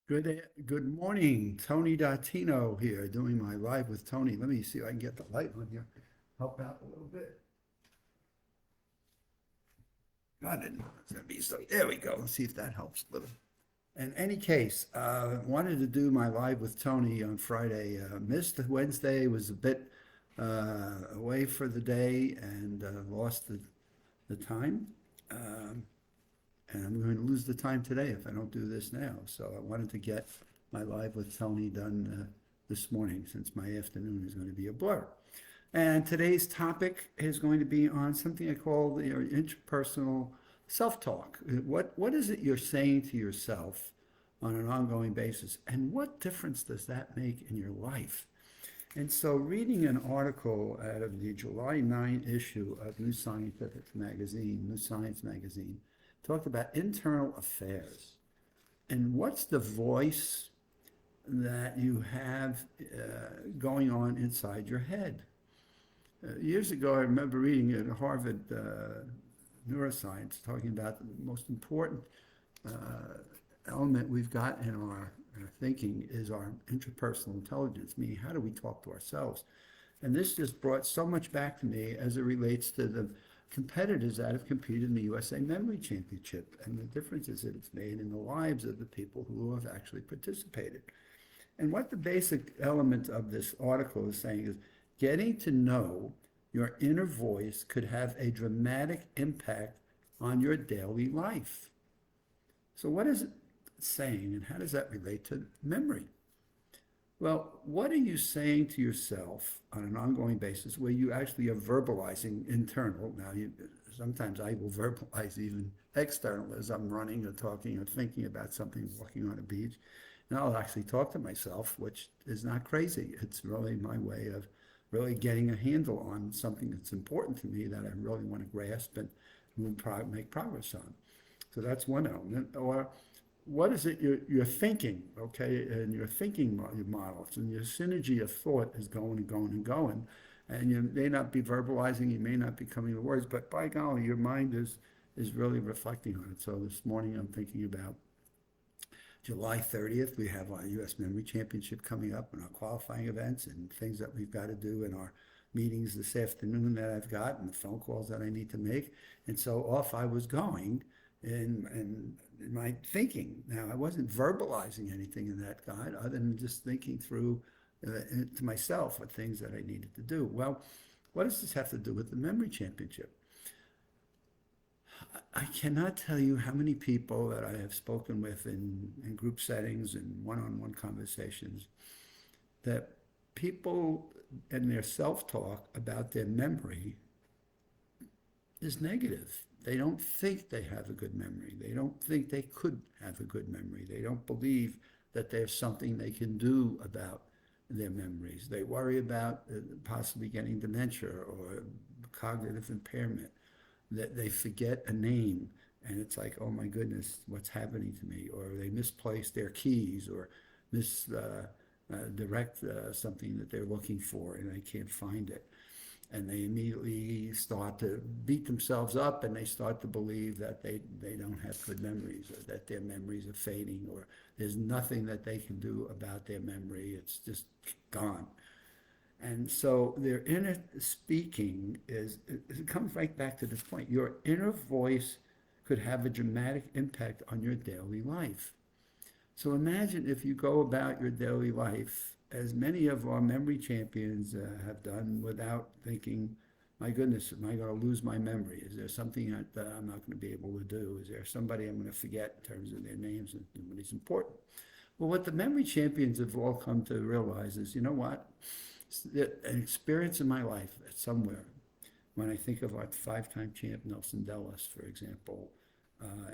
Good morning. Tony Datino here, doing my live with Tony. Let me see if I can get the light on here. Help out a little bit. God, I didn't know it was gonna be so. There we go. Let's see if that helps a little. In any case, wanted to do my live with Tony on Friday. Missed Wednesday, was a bit away for the day and lost the time. Um, and I'm going to lose the time today if I don't do this now. So I wanted to get my live with Tony done this morning since my afternoon is going to be a blur. And today's topic is going to be on something I call the interpersonal self-talk. What is it you're saying to yourself on an ongoing basis, and what difference does that make in your life? And so, reading an article out of the July 9 issue of New Scientific magazine, New Science magazine, talked about internal affairs. And what's the voice that you have going on inside your head? Years ago, I remember reading in Harvard neuroscience talking about the most important element we've got in our thinking is our interpersonal intelligence, meaning how do we talk to ourselves? And this just brought so much back to me as it relates to the competitors that have competed in the USA Memory Championship and the differences that it's made in the lives of the people who have actually participated. And what the basic element of this article is saying is getting to know your inner voice could have a dramatic impact on your daily life. So what is it saying, and how does that relate to memory? Well, what are you saying to yourself on an ongoing basis where you actually are verbalizing internal? Now, sometimes I will verbalize even external as I'm running or talking or thinking about something, walking on a beach. And I'll actually talk to myself, which is not crazy. It's really my way of really getting a handle on something that's important to me that I really want to grasp and make progress on. So that's one element. Or what is it you're thinking, okay, and your thinking models and your synergy of thought is going and going and going. And you may not be verbalizing, you may not be coming to words, but by golly, your mind is really reflecting on it. So this morning I'm thinking about July 30th, we have our U.S. Memory Championship coming up and our qualifying events and things that we've got to do in our meetings this afternoon that I've got and the phone calls that I need to make. And so off I was going in my thinking. Now, I wasn't verbalizing anything in that guide other than just thinking through to myself what things that I needed to do. Well, what does this have to do with the Memory Championship? I cannot tell you how many people that I have spoken with in group settings and one-on-one conversations that people and their self-talk about their memory is negative. They don't think they have a good memory. They don't think they could have a good memory. They don't believe that there's something they can do about their memories. They worry about possibly getting dementia or cognitive impairment, that they forget a name and it's like, oh my goodness, what's happening to me? Or they misplace their keys or misdirect something that they're looking for and they can't find it. And they immediately start to beat themselves up and they start to believe that they don't have good memories or that their memories are fading or there's nothing that they can do about their memory. It's just gone. And so their inner speaking it comes right back to this point. Your inner voice could have a dramatic impact on your daily life. So imagine if you go about your daily life, as many of our memory champions have done, without thinking, my goodness, am I going to lose my memory? Is there something that I'm not going to be able to do? Is there somebody I'm going to forget in terms of their names and somebody's important? Well, what the memory champions have all come to realize is, you know what? An experience in my life somewhere, when I think of our five-time champ Nelson Dellis, for example,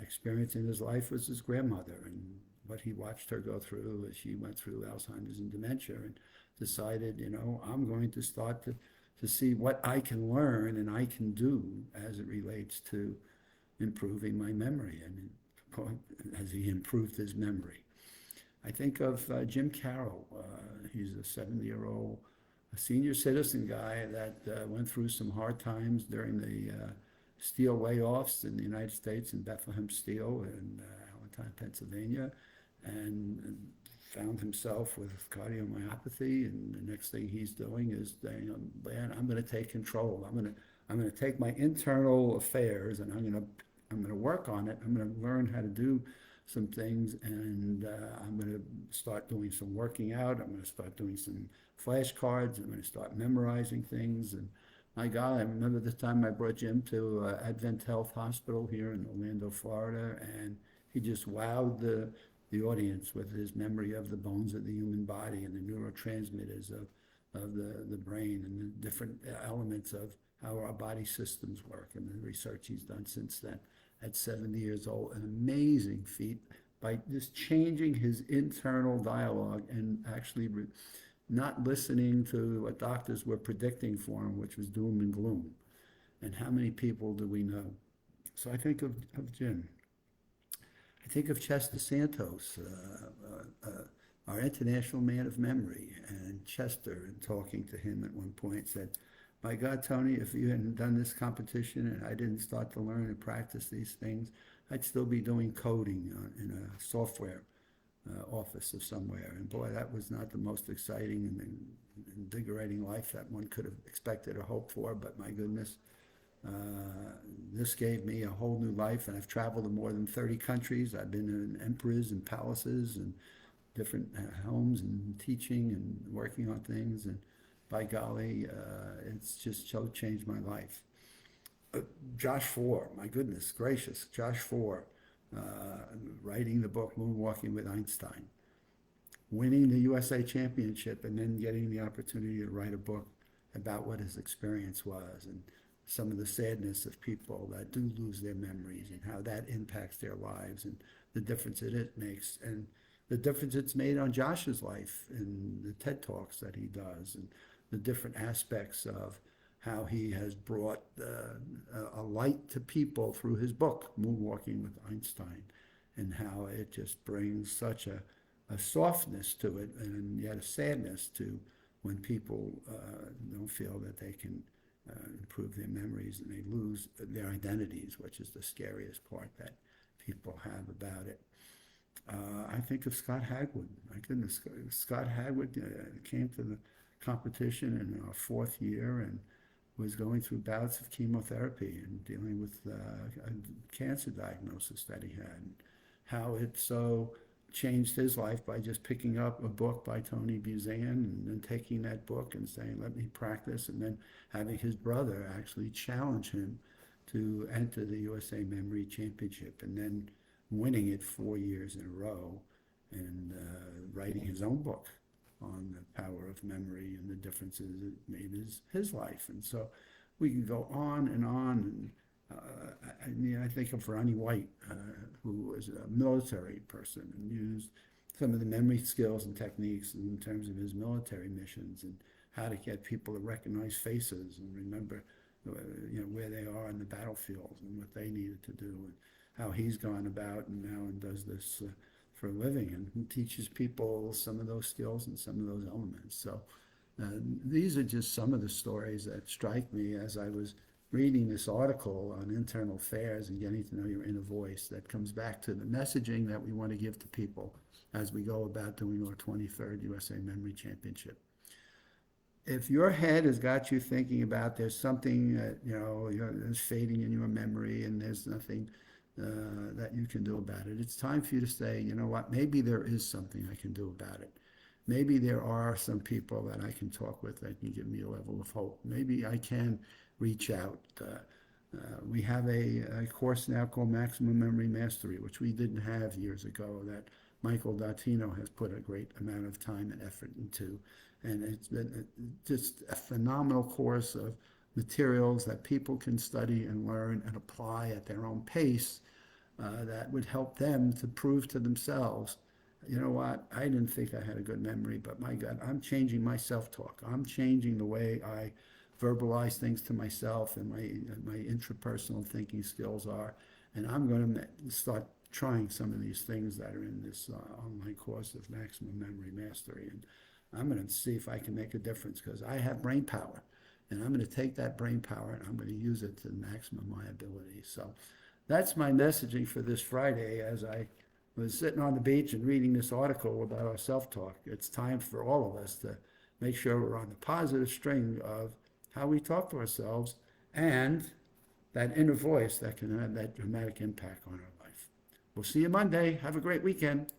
experience in his life was his grandmother and what he watched her go through as she went through Alzheimer's and dementia and decided, I'm going to start to see what I can learn and I can do as it relates to improving my memory and as he improved his memory. I think of Jim Carroll. He's a 70-year-old senior citizen guy that went through some hard times during the steel layoffs in the United States in Bethlehem Steel in Allentown, Pennsylvania. and found himself with cardiomyopathy, and the next thing he's doing is saying, "Man, I'm going to take control. I'm going to take my internal affairs, and I'm going to work on it. I'm going to learn how to do some things, and I'm going to start doing some working out. I'm going to start doing some flashcards. I'm going to start memorizing things." And my God, I remember the time I brought Jim to Advent Health Hospital here in Orlando, Florida, and he just wowed the audience with his memory of the bones of the human body and the neurotransmitters of the brain and the different elements of how our body systems work, and the research he's done since then. At 70 years old, an amazing feat by just changing his internal dialogue and actually not listening to what doctors were predicting for him, which was doom and gloom. And how many people do we know? So I think of Jim. I think of Chester Santos, our international man of memory, and Chester, and talking to him at one point, said, "My God, Tony, if you hadn't done this competition and I didn't start to learn and practice these things, I'd still be doing coding in a software office of somewhere." And boy, that was not the most exciting and invigorating life that one could have expected or hoped for, but my goodness, this gave me a whole new life, and I've traveled to more than 30 countries. I've been in emperors and palaces and different homes and teaching and working on things, and by golly, it's just so changed my life. Josh Foer, my goodness gracious, Josh Foer, writing the book Moonwalking with Einstein, winning the USA Championship, and then getting the opportunity to write a book about what his experience was, and some of the sadness of people that do lose their memories, and how that impacts their lives, and the difference that it makes, and the difference it's made on Josh's life in the TED Talks that he does, and the different aspects of how he has brought a light to people through his book, Moonwalking with Einstein, and how it just brings such a softness to it, and yet a sadness to when people don't feel that they can improve their memories, and they lose their identities, which is the scariest part that people have about it. I think of Scott Hagwood. My goodness, Scott Hagwood came to the competition in our fourth year and was going through bouts of chemotherapy and dealing with a cancer diagnosis that he had, and how it so changed his life by just picking up a book by Tony Buzan and then taking that book and saying, "Let me practice," and then having his brother actually challenge him to enter the USA Memory Championship, and then winning it 4 years in a row, and writing his own book on the power of memory and the differences it made his life. And so we can go on and on. And I mean, I think of Ronnie White, who was a military person and used some of the memory skills and techniques in terms of his military missions, and how to get people to recognize faces and remember where they are in the battlefield and what they needed to do, and how he's gone about and now and does this for a living, and teaches people some of those skills and some of those elements. So these are just some of the stories that strike me as I was reading this article on internal affairs and getting to know your inner voice, that comes back to the messaging that we want to give to people as we go about doing our 23rd USA Memory Championship. If your head has got you thinking about there's something that is fading in your memory and there's nothing that you can do about it, it's time for you to say, you know what, maybe there is something I can do about it. Maybe there are some people that I can talk with that can give me a level of hope. Maybe I can reach out. We have a course now called Maximum Memory Mastery, which we didn't have years ago, that Michael Dattino has put a great amount of time and effort into. And it's been just a phenomenal course of materials that people can study and learn and apply at their own pace, that would help them to prove to themselves, you know what, I didn't think I had a good memory, but my God, I'm changing my self-talk. I'm changing the way I verbalize things to myself, and my intrapersonal thinking skills are, and I'm going to start trying some of these things that are in this online course of Maximum Memory Mastery, and I'm going to see if I can make a difference, because I have brain power, and I'm going to take that brain power and I'm going to use it to the maximum of my ability. So that's my messaging for this Friday, as I was sitting on the beach and reading this article about our self-talk. It's time for all of us to make sure we're on the positive string of how we talk to ourselves and that inner voice that can have that dramatic impact on our life. We'll see you Monday. Have a great weekend.